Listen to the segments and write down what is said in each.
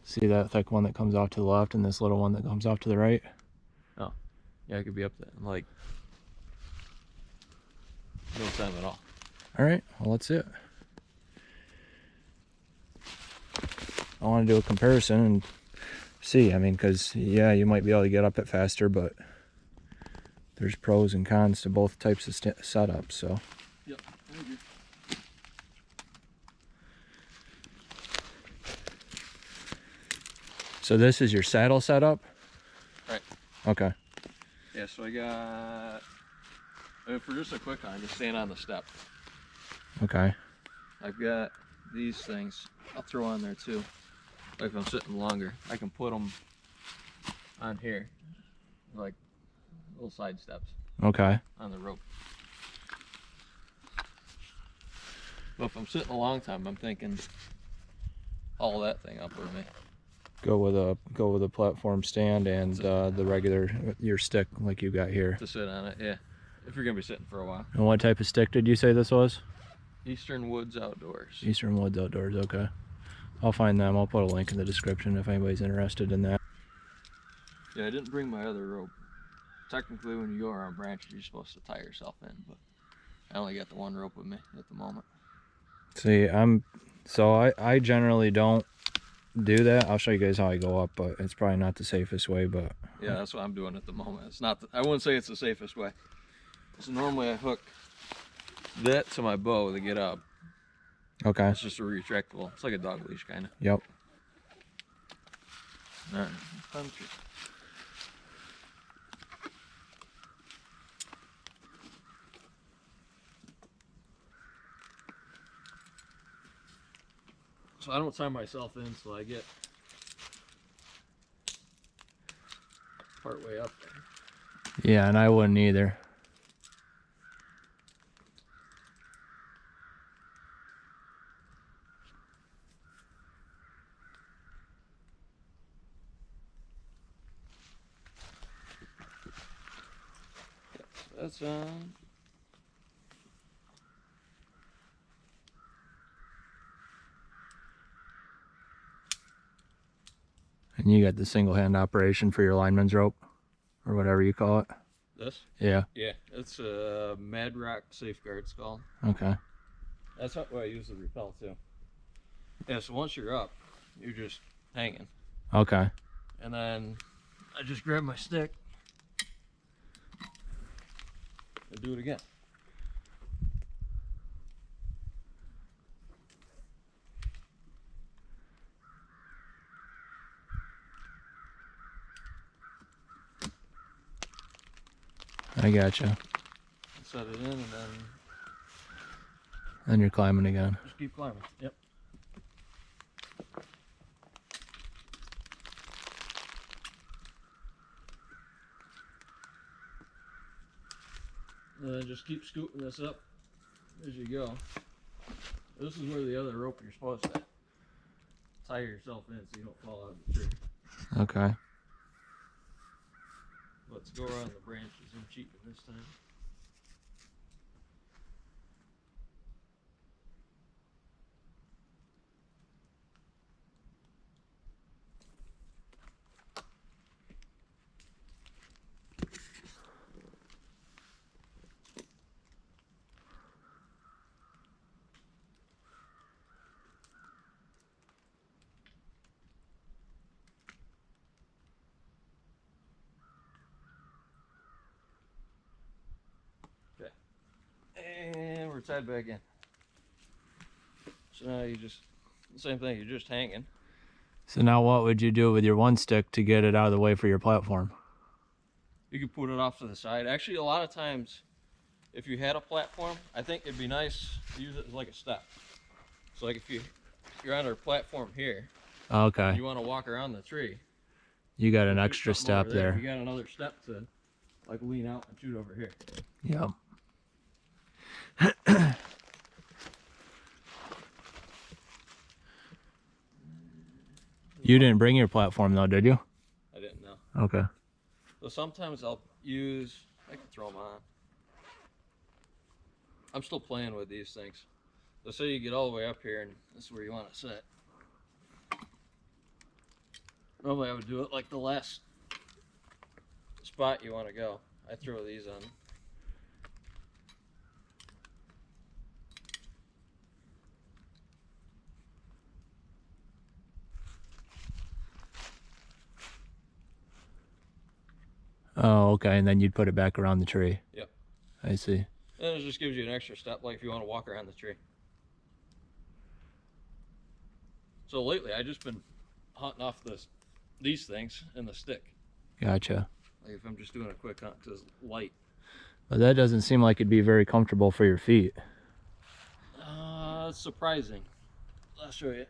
See that thick one that comes off to the left and this little one that comes off to the right? Oh, yeah, it could be up there. Like, no time at all. All right, well, let's see it. I want to do a comparison and see. I mean, because, yeah, you might be able to get up it faster, but there's pros and cons to both types of setups, so. Yep, I agree. So this is your saddle setup? Right. Okay. Yeah, so I got, I mean, for just a quick one, just staying on the step. Okay. I've got these things I'll throw on there too. Like if I'm sitting longer, I can put them on here, like little side steps. Okay. On the rope. But if I'm sitting a long time, I'm thinking haul that thing up with me. Go with a platform stand and the regular your stick like you got here. To sit on it, yeah. If you're gonna be sitting for a while. And what type of stick did you say this was? Eastern Woods Outdoors. Eastern Woods Outdoors, okay. I'll find them. I'll put a link in the description if anybody's interested in that. Yeah, I didn't bring my other rope. Technically, when you go around branches, you're supposed to tie yourself in, but I only got the one rope with me at the moment. See, I generally don't do that. I'll show you guys how I go up, but it's probably not the safest way, but yeah, that's what I'm doing at the moment. It's not I wouldn't say it's the safest way. So normally I hook that to my bow to get up. okay. It's just a retractable. It's like a dog leash kind of. Yep. All right. Country. So I don't tie myself in so I get part way up there. Yeah, and I wouldn't either. That's And you got the single hand operation for your lineman's rope or whatever you call it. this? Yeah. Yeah, it's a Mad Rock Safeguard, it's called. Okay. That's how I use the rappel too. Yeah, so once you're up, you're just hanging. Okay. And then I just grab my stick and do it again. I gotcha. Set it in and then Then you're climbing again. just keep climbing. Yep. And then just keep scooting this up as you go. This is where the other rope you're supposed to tie yourself in so you don't fall out of the tree. Okay. Let's go around the branches. I'm cheating this time. Okay. And we're tied back in. So now you just, same thing, you're just hanging. So now what would you do with your one stick to get it out of the way for your platform? You could put it off to the side. Actually, a lot of times, if you had a platform, I think it'd be nice to use it as like a step. So like if you're on our platform here, Okay. you want to walk around the tree. You got an shoot extra something step over there. You got another step to like lean out and shoot over here. Yep. You didn't bring your platform though, did you? I didn't know. Okay. So sometimes I'll use, I can throw them on. I'm still playing with these things. So say you get all the way up here and this is where you want to sit. Normally I would do it like the last spot you want to go. I throw these on. Oh, okay, and then you'd put it back around the tree. Yep. I see. And it just gives you an extra step, like if you want to walk around the tree. So lately, I just been hunting off these things and the stick. Gotcha. Like if I'm just doing a quick hunt because it's light. But that doesn't seem like it'd be very comfortable for your feet. It's surprising. I'll show you.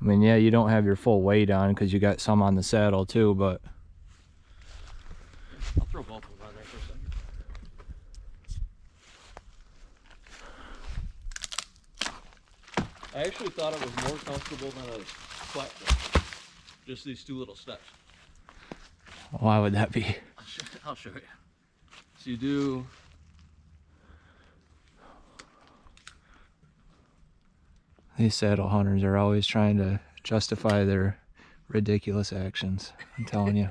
I mean, yeah, you don't have your full weight on because you got some on the saddle too, but I'll throw both of them on there for a second. I actually thought it was more comfortable than a platform. Just these two little steps. why would that be? I'll show you. So you do. These saddle hunters are always trying to justify their ridiculous actions. I'm telling you.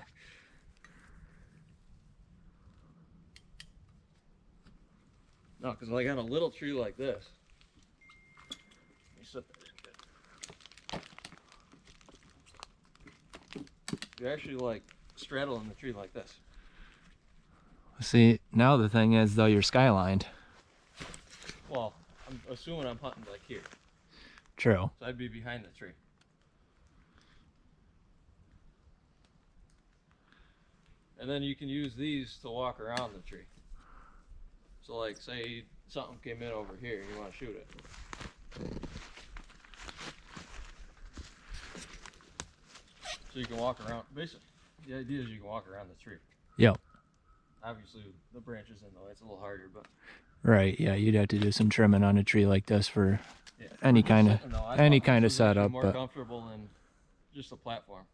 No, because like on a little tree like this. Let me set that in good. You actually like straddle in the tree like this. See, now the thing is, though, you're skylined. Well, I'm assuming I'm hunting like here. True. So I'd be behind the tree. And then you can use these to walk around the tree. So like say something came in over here and you want to shoot it. So you can walk around, basically the idea is you can walk around the tree. Yep. Obviously the branches in the way, it's a little harder, but Right, yeah, you'd have to do some trimming on a tree like this for yeah, any kind of any kind of setup, more but comfortable than just a platform.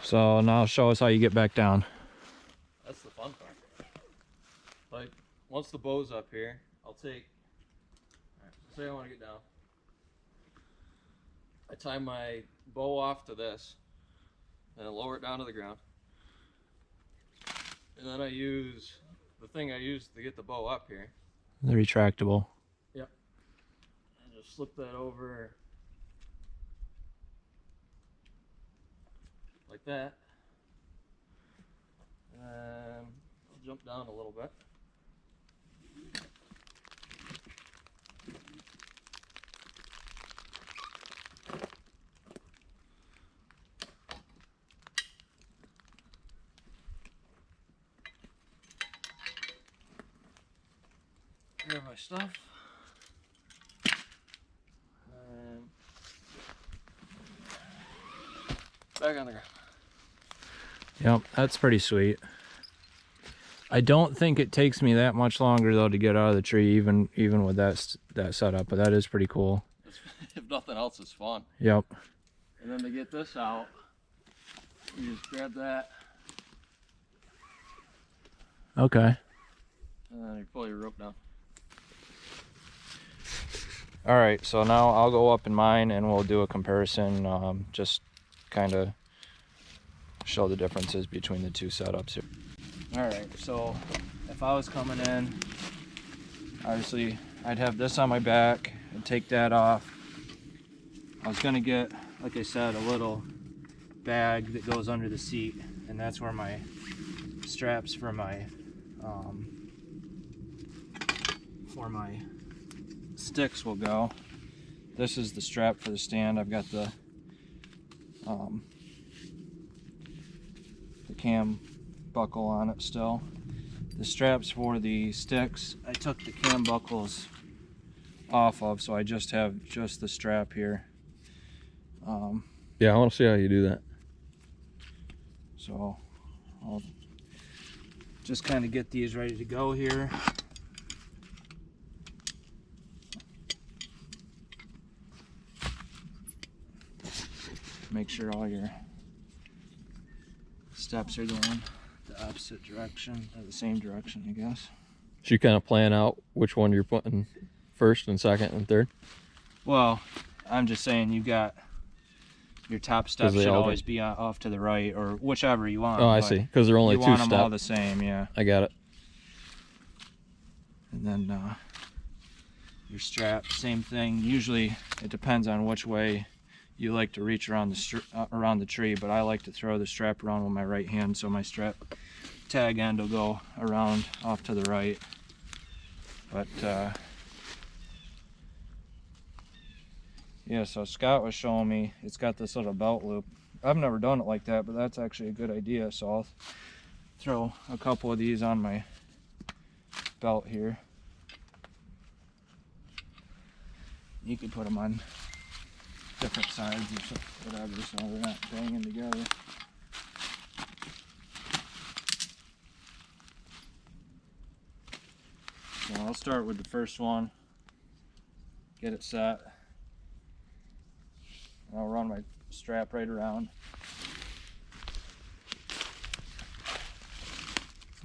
so now show us how you get back down. That's the fun part. Like once the bow's up here, I'll take. Alright, so say I want to get down. I tie my bow off to this, and I lower it down to the ground. And then I use the thing I used to get the bow up here. The retractable. Yep. And just slip that over like that. And I'll jump down a little bit. Grab my stuff. And back on the ground. Yep, that's pretty sweet. I don't think it takes me that much longer though to get out of the tree, even with that setup. But that is pretty cool. If nothing else, it's fun. Yep. And then to get this out, you just grab that, Okay. and then you pull your rope down. All right. So now I'll go up in mine and we'll do a comparison. Just kind of show the differences between the two setups here. All right. So if I was coming in, obviously I'd have this on my back and take that off. I was gonna get, like I said, a little bag that goes under the seat, and that's where my straps for my sticks will go. This is the strap for the stand. I've got the cam buckle on it still. The straps for the sticks, I took the cam buckles off of, so I just have the strap here. Yeah, I want to see how you do that. So I'll just kind of get these ready to go here. Make sure all your steps are going the opposite direction, or the same direction, I guess. So you kind of plan out which one you're putting first and second and third? Well, I'm just saying you got your top step should always be off to the right or whichever you want. Oh, I see. Because they're only 2 steps. You want them all the same, yeah. I got it. And then your strap, same thing. Usually it depends on which way you like to reach around the tree, but I like to throw the strap around with my right hand, so my strap tag end will go around off to the right. But yeah, so Scott was showing me it's got this little belt loop. I've never done it like that, but that's actually a good idea, so I'll throw a couple of these on my belt here. You could put them on different sides or whatever, so they're not banging together. So I'll start with the first one, get it set. I'll run my strap right around.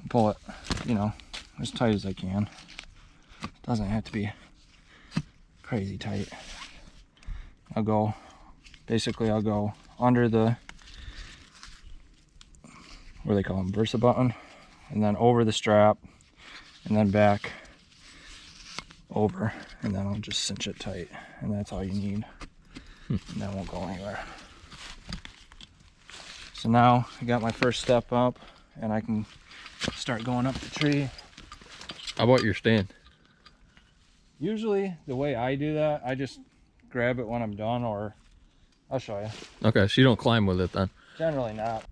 Pull it, you know, as tight as I can. Doesn't have to be crazy tight. I'll go under the, what do they call them, Versa button, and then over the strap, and then back over, and then I'll just cinch it tight, and that's all you need. And that won't go anywhere. So now I got my first step up, and I can start going up the tree. How about your stand? Usually the way I do that, I just grab it when I'm done, or I'll show you. Okay, so you don't climb with it then? Generally not.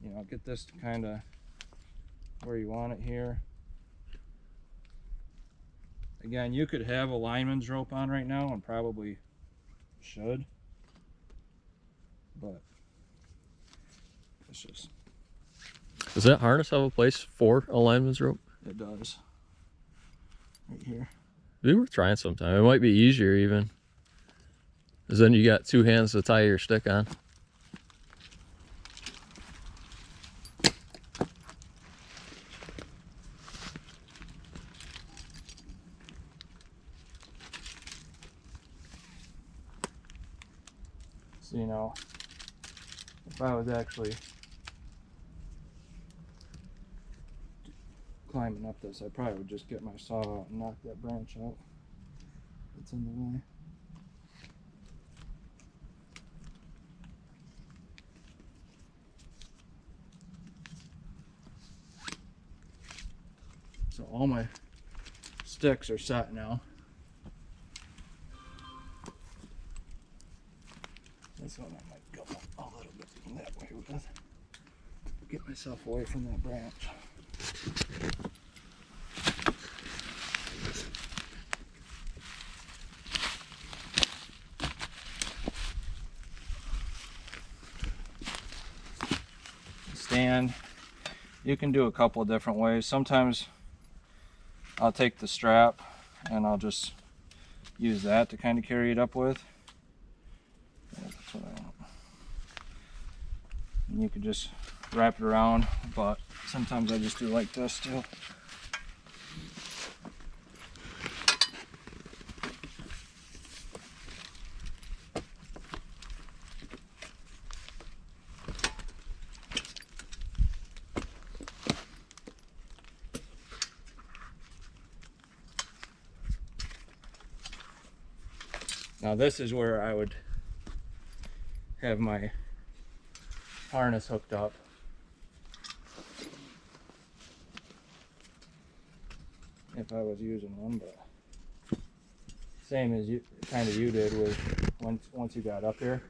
You know, get this to kind of where you want it here. Again, you could have a lineman's rope on right now, and probably should, but it's just... Does that harness have a place for a lineman's rope? It does. Right here. We were trying sometime. It might be easier even. Because then you got 2 hands to tie your stick on. So, you know, if I was actually climbing up this, I probably would just get my saw out and knock that branch out that's in the way. So all my sticks are set now. This one I might go a little bit that way with. Get myself away from that branch. Stand, you can do a couple of different ways. Sometimes I'll take the strap and I'll just use that to kind of carry it up with. Yeah, that's what I want. And you could just wrap it around, but sometimes I just do like this too. Now this is where I would have my harness hooked up. If I was using one, but same as you did with once you got up here.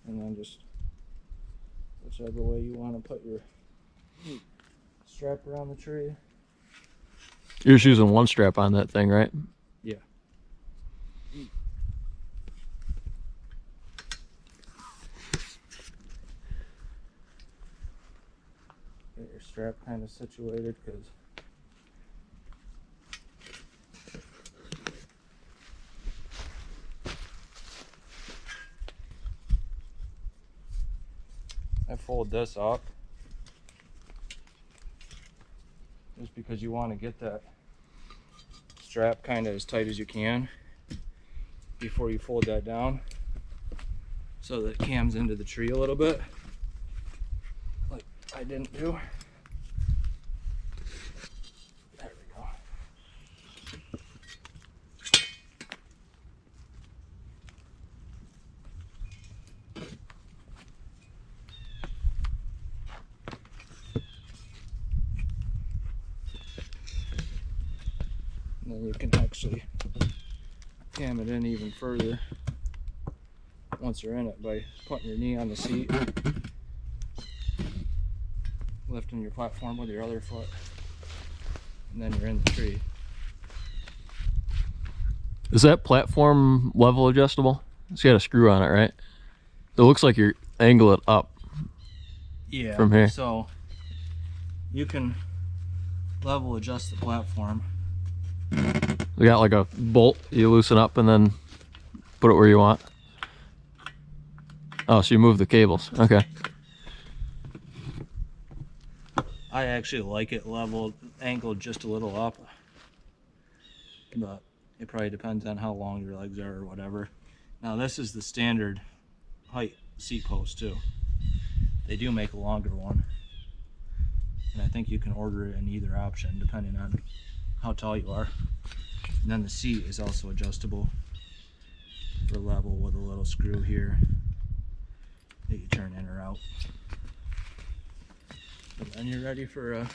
And then just whichever way you want to put your strap around the tree. You're just using one strap on that thing, right? Yeah. Get your strap kind of situated, because I fold this up just because you want to get that strap kind of as tight as you can before you fold that down, so that it cams into the tree a little bit, like I didn't do. There we go. And then you can actually cam it in even further once you're in it by putting your knee on the seat, lifting your platform with your other foot, and then you're in the tree. Is that platform level adjustable? It's got a screw on it, right? It looks like you angle it up. Yeah, from here. So you can level adjust the platform. We got like a bolt you loosen up and then put it where you want. Oh, so you move the cables. Okay. I actually like it leveled, angled just a little up, but it probably depends on how long your legs are or whatever. Now this is the standard height seat post too. They do make a longer one, and I think you can order it in either option depending on how tall you are. And then the seat is also adjustable for level with a little screw here that you turn in or out. And then you're ready for a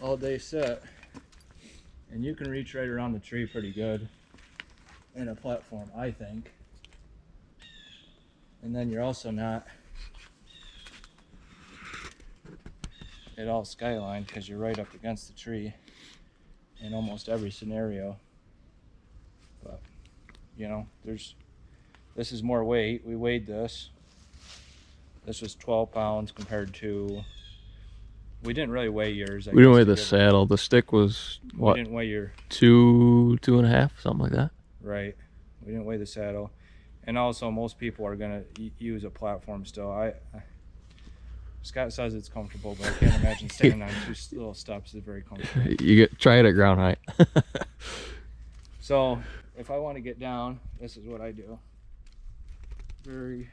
all-day set, and you can reach right around the tree pretty good in a platform, I think. And then you're also not at all skyline because you're right up against the tree in almost every scenario. But you know, this is more weight. We weighed this. This was 12 pounds compared to, we didn't really weigh yours. We didn't weigh the saddle. The stick was what? We didn't weigh your 2.5, something like that. Right. We didn't weigh the saddle. And also most people are gonna use a platform still. Scott says it's comfortable, but I can't imagine standing on two little steps is very comfortable. Try it at ground height. So if I want to get down, this is what I do. Very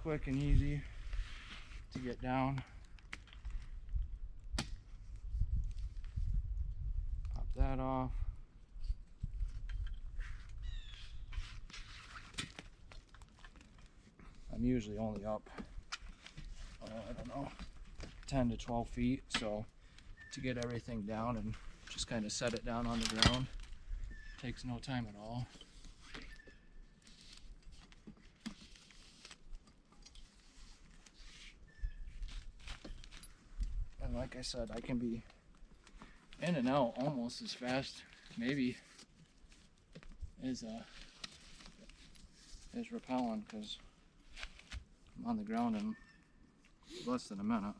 quick and easy to get down. Pop that off. I'm usually only up, I don't know, 10 to 12 feet. So to get everything down and just kind of set it down on the ground takes no time at all. And like I said, I can be in and out almost as fast, maybe as rappelling, because I'm on the ground in less than a minute.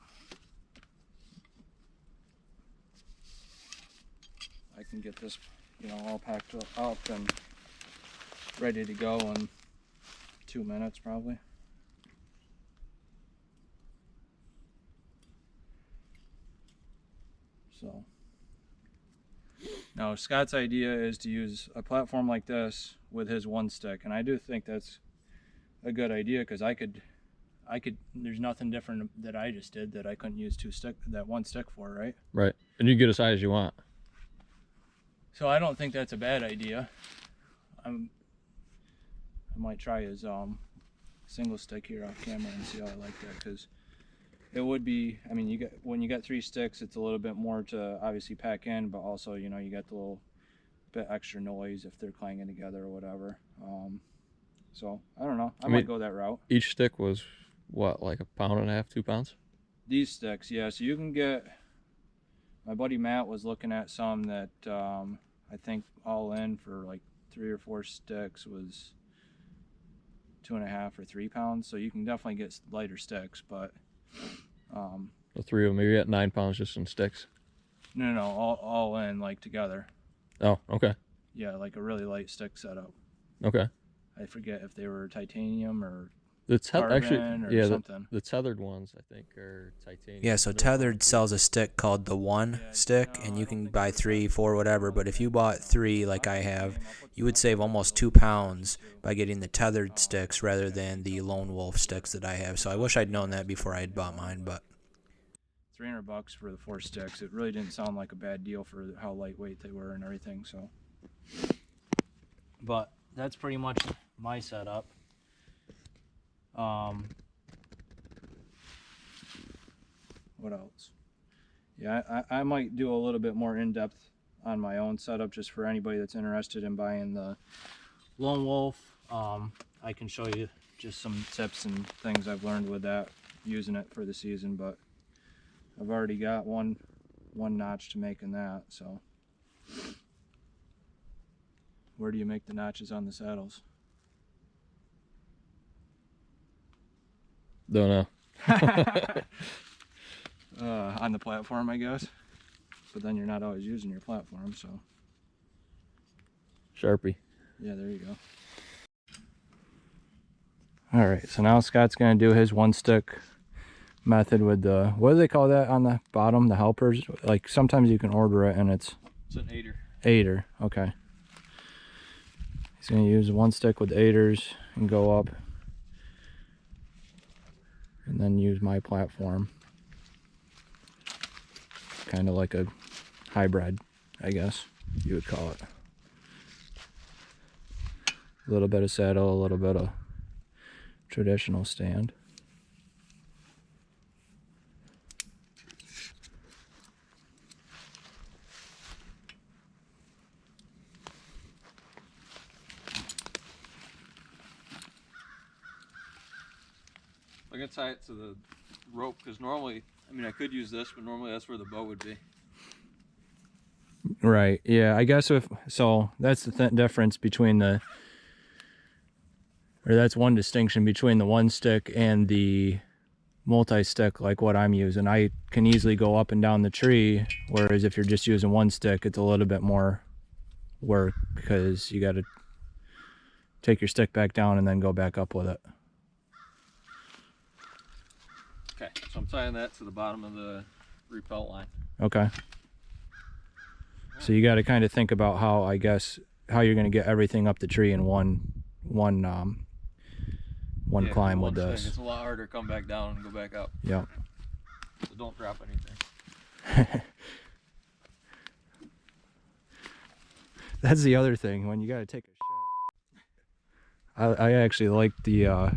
I can get this, you know, all packed up and ready to go in 2 minutes probably. So now Scott's idea is to use a platform like this with his one stick, and I do think that's a good idea because I could there's nothing different that I just did that I couldn't use that one stick for, right? Right. And you get as high as you want. So I don't think that's a bad idea. I might try his single stick here off camera and see how I like that, because it would be, I mean, when you got 3 sticks, it's a little bit more to obviously pack in, but also, you know, you got the little bit extra noise if they're clanging together or whatever. So I don't know. I might go that route. Each stick was what, like 1.5 pounds, 2 pounds? These sticks, yeah. So you can get. My buddy Matt was looking at some that I think all in for like 3 or 4 sticks was 2.5 or 3 pounds. So you can definitely get lighter sticks, but The 3 of them, maybe at 9 pounds just in sticks. no, all in like together. Oh, okay. Yeah, like a really light stick setup. Okay. I forget if they were titanium or carbon or yeah, something. the tethered ones I think are titanium. Yeah, so Tethered sells a stick called the One stick, and you can buy 3, 4, whatever. But if you bought 3 like I have, you would save almost 2 pounds by getting the Tethered sticks rather than the Lone Wolf sticks that I have. So I wish I'd known that before I had bought mine, but $300 for the 4 sticks. It really didn't sound like a bad deal for how lightweight they were and everything. So, but that's pretty much my setup. What else? Yeah, I might do a little bit more in-depth on my own setup just for anybody that's interested in buying the Lone Wolf. I can show you just some tips and things I've learned with that, using it for the season, but I've already got one notch to make in that. So where do you make the notches on the saddles? Don't know. On the platform, I guess, but then you're not always using your platform, so Sharpie. yeah, there you go. All right, so now Scott's gonna do his 1 stick method with the, what do they call that on the bottom, the helpers? Like sometimes you can order it and it's an 8er. 8er. Okay, he's gonna use 1 stick with 8ers and go up, and then use my platform, kind of like a hybrid, I guess you would call it. A little bit of saddle, a little bit of traditional stand. I'm gonna tie it to the rope because normally, I mean, I could use this, but normally that's where the bow would be. Right, yeah, I guess so that's the difference between the, or that's one distinction between the 1 stick and the multi-stick like what I'm using. I can easily go up and down the tree, whereas if you're just using 1 stick, it's a little bit more work because you got to take your stick back down and then go back up with it. Okay, so I'm tying that to the bottom of the repelt line. Okay. So you got to kind of think about how, I guess, how you're going to get everything up the tree in one Yeah, climb one with thing, this. it's a lot harder to come back down and go back up. Yeah. So don't drop anything. That's the other thing, when you got to take a shot. I actually like the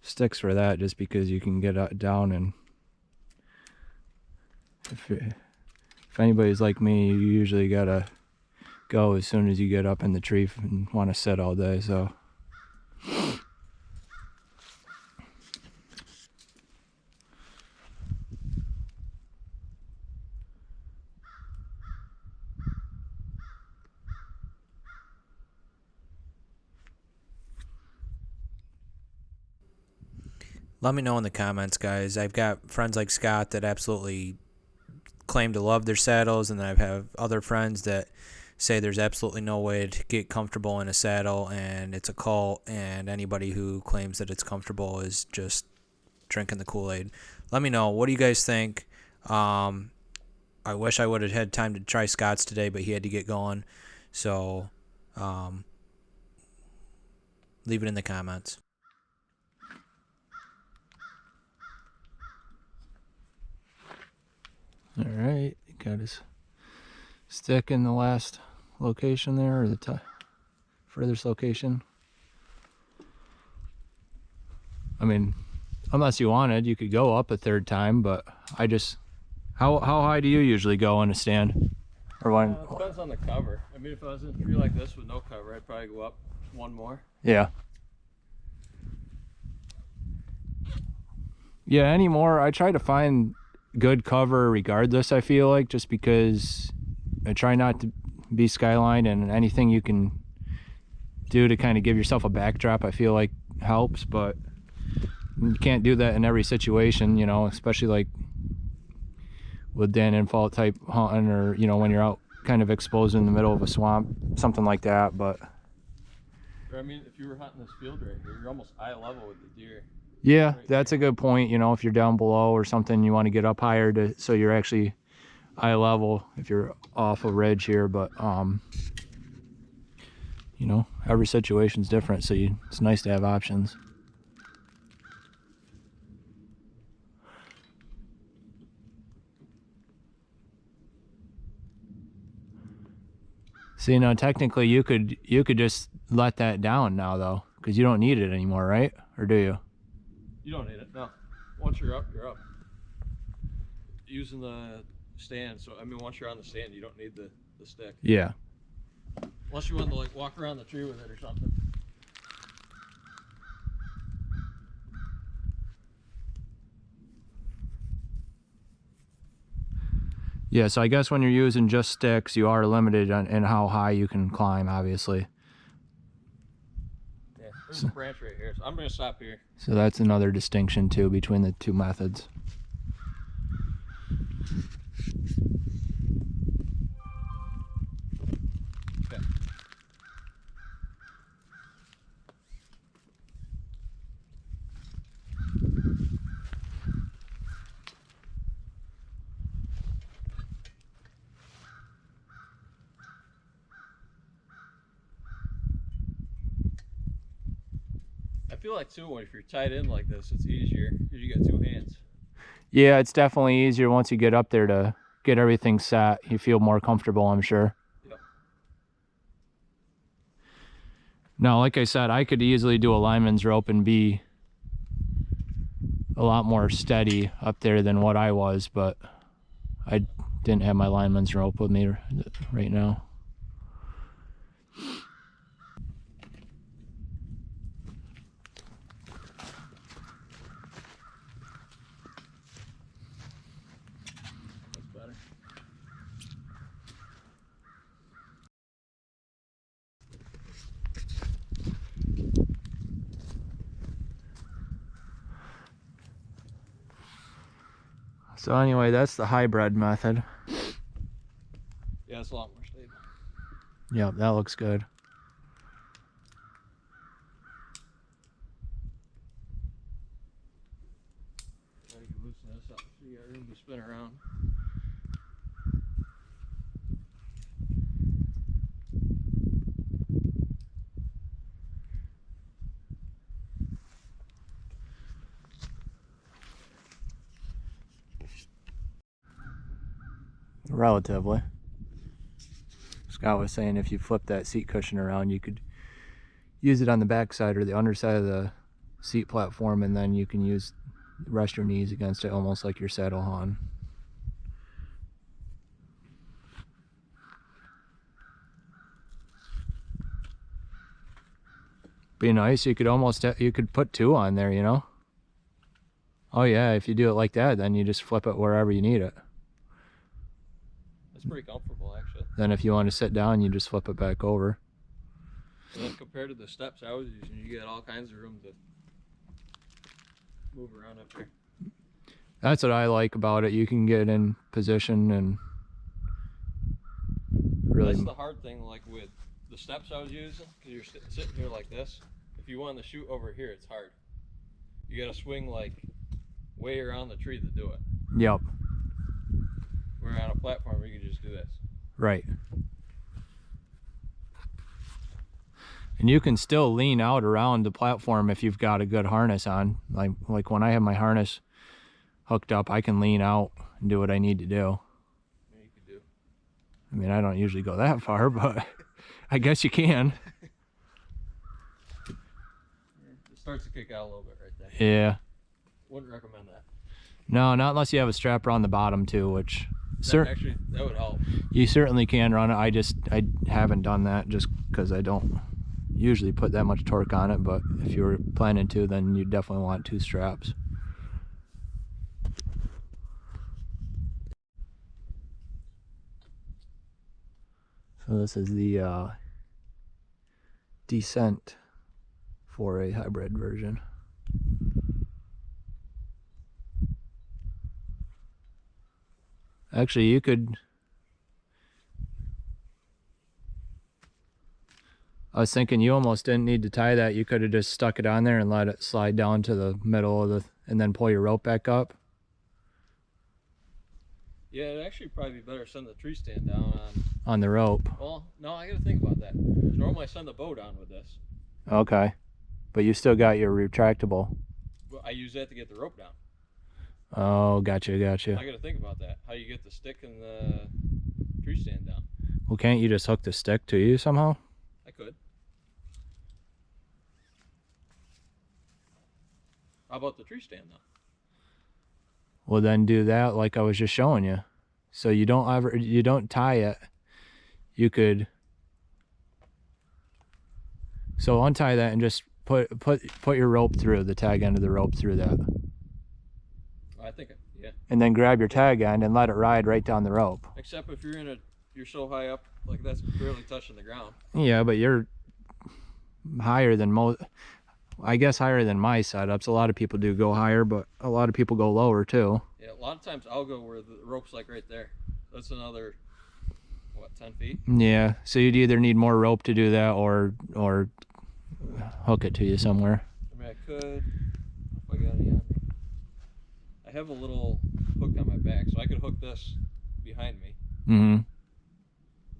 sticks for that, just because you can get down, and if anybody's like me, you usually gotta go as soon as you get up in the tree and want to sit all day. So let me know in the comments, guys. I've got friends like Scott that absolutely claim to love their saddles, and then I have other friends that say there's absolutely no way to get comfortable in a saddle and it's a cult, and anybody who claims that it's comfortable is just drinking the Kool-Aid. Let me know. What do you guys think? I wish I would have had time to try Scott's today, but he had to get going. So leave it in the comments. all right, got his stick in the last location there, or the furthest location. I mean, unless you wanted, you could go up a 3rd time, but I just, how high do you usually go in a stand? Or one? It depends on the cover. I mean, if I was in a tree like this with no cover, I'd probably go up 1 more. Yeah. Yeah, anymore, I try to find good cover regardless, I feel like, just because I try not to be skyline, and anything you can do to kind of give yourself a backdrop, I feel like helps, but you can't do that in every situation, you know, especially like with Dan infalt type hunting, or, you know, when you're out kind of exposed in the middle of a swamp, something like that. But Or I mean, if you were hunting this field right here, you're almost eye level with the deer. Yeah, Right that's a good point. You know, if you're down below or something, you want to get up higher so you're actually eye level if you're off a ridge here. But you know, every situation's different, so it's nice to have options. See, now technically you could just let that down now though, because you don't need it anymore, right? Or do you? You don't need it, no. Once you're up, you're up. Using the stand, so I mean, once you're on the stand, you don't need the stick. Yeah. Unless you want to like walk around the tree with it or something. Yeah, so I guess when you're using just sticks, you are limited in how high you can climb, obviously. Yeah, there's a branch right here, so I'm going to stop here. So that's another distinction, too, between the two methods. Okay. I feel like too, if you're tied in like this, it's easier because you got two hands. Yeah, it's definitely easier once you get up there to get everything set. You feel more comfortable, I'm sure. Yep. Now, like I said, I could easily do a lineman's rope and be a lot more steady up there than what I was, but I didn't have my lineman's rope with me right now. That's better. So anyway, that's the hybrid method. Yeah, it's a lot more stable. Yep, that looks good. Now you can loosen this up so you got room to spin around. Relatively. Scott was saying if you flip that seat cushion around, you could use it on the back side or the underside of the seat platform, and then you can rest your knees against it almost like your saddle on. Be nice, you could put two on there, you know? Oh yeah, if you do it like that, then you just flip it wherever you need it. It's pretty comfortable, actually. Then if you want to sit down, you just flip it back over. And then compared to the steps I was using, you get all kinds of room to move around up here. That's what I like about it. You can get in position and really... That's the hard thing, like with the steps I was using, because you're sitting here like this. If you want to shoot over here, it's hard. You got to swing like way around the tree to do it. Yep. We're on a platform where you can just do this. Right. And you can still lean out around the platform if you've got a good harness on. Like when I have my harness hooked up, I can lean out and do what I need to do. Yeah, you could do. I mean, I don't usually go that far, but I guess you can. It starts to kick out a little bit right there. Yeah. Wouldn't recommend that. No, not unless you have a strap around the bottom too, which Actually, that would help. you certainly can run it. I haven't done that just because I don't usually put that much torque on it, but if you were planning to, then you definitely want two straps. So this is the descent for a hybrid version. Actually, you could... I was thinking you almost didn't need to tie that. You could have just stuck it on there and let it slide down to the middle of the, and then pull your rope back up. Yeah, it'd actually probably be better to send the tree stand down on the rope. Well, no, I gotta think about that. Normally I send the bow down with this. Okay. But you still got your retractable. But I use that to get the rope down. Oh, gotcha. I gotta think about that. How you get the stick and the tree stand down. Well, can't you just hook the stick to you somehow? I could. How about the tree stand though? Well, then do that like I was just showing you. So you don't tie it. You could. So untie that and just put your rope through the tag end of the rope through that. I think, yeah. And then grab your tag end and let it ride right down the rope. Except if you're so high up, like that's barely touching the ground. Yeah, but you're higher than most. I guess higher than my setups. A lot of people do go higher, but a lot of people go lower too. Yeah, a lot of times I'll go where the rope's like right there. That's another, what, 10 feet? Yeah, so you'd either need more rope to do that or hook it to you somewhere. I mean, I could, if I got any on me. I have a little hook on my back, so I could hook this behind me. Mm-hmm.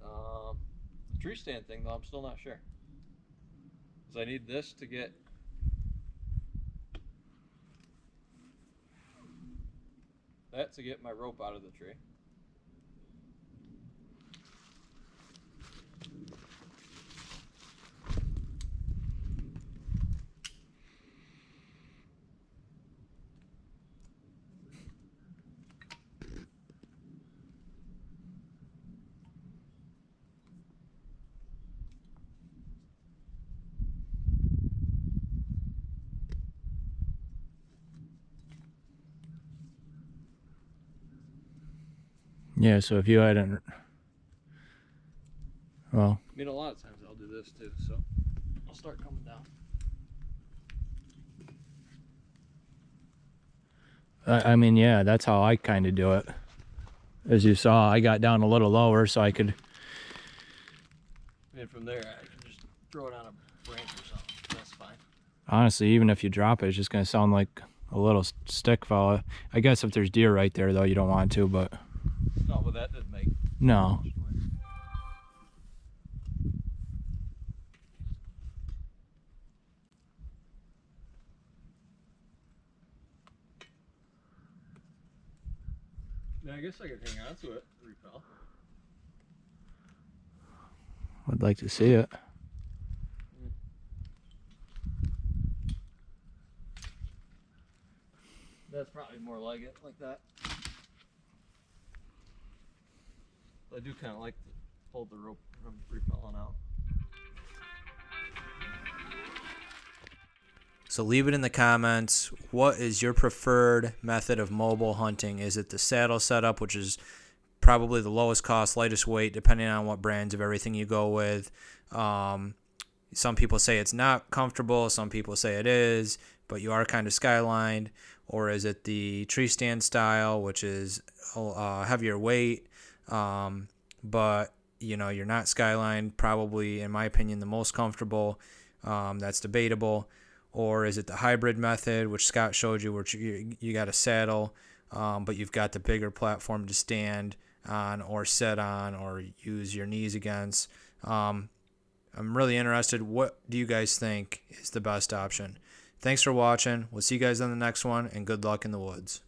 The tree stand thing, though, I'm still not sure. Because I need this to get my rope out of the tree. Yeah, so if you hadn't, well, I mean, a lot of times I'll do this too, so I'll start coming down. I mean, yeah, that's how I kind of do it. As you saw, I got down a little lower so I could. And from there, I can just throw it on a branch or something. That's fine. Honestly, even if you drop it, it's just going to sound like a little stick fall. I guess if there's deer right there, though, you don't want to, but. No, but that didn't make. No. Yeah, I guess I could hang on to it, repel. I'd like to see it. That's probably more like it, like that. I do kind of like to hold the rope from repelling out. So leave it in the comments. What is your preferred method of mobile hunting? Is it the saddle setup, which is probably the lowest cost, lightest weight, depending on what brands of everything you go with? Some people say it's not comfortable. Some people say it is, but you are kind of skylined. Or is it the tree stand style, which is heavier weight, but you're not skylined? Probably, in my opinion, the most comfortable. That's debatable. Or is it the hybrid method, which Scott showed you, which you got a saddle, but you've got the bigger platform to stand on or sit on or use your knees against? I'm really interested. What do you guys think is the best option? Thanks for watching. We'll see you guys on the next one, and good luck in the woods.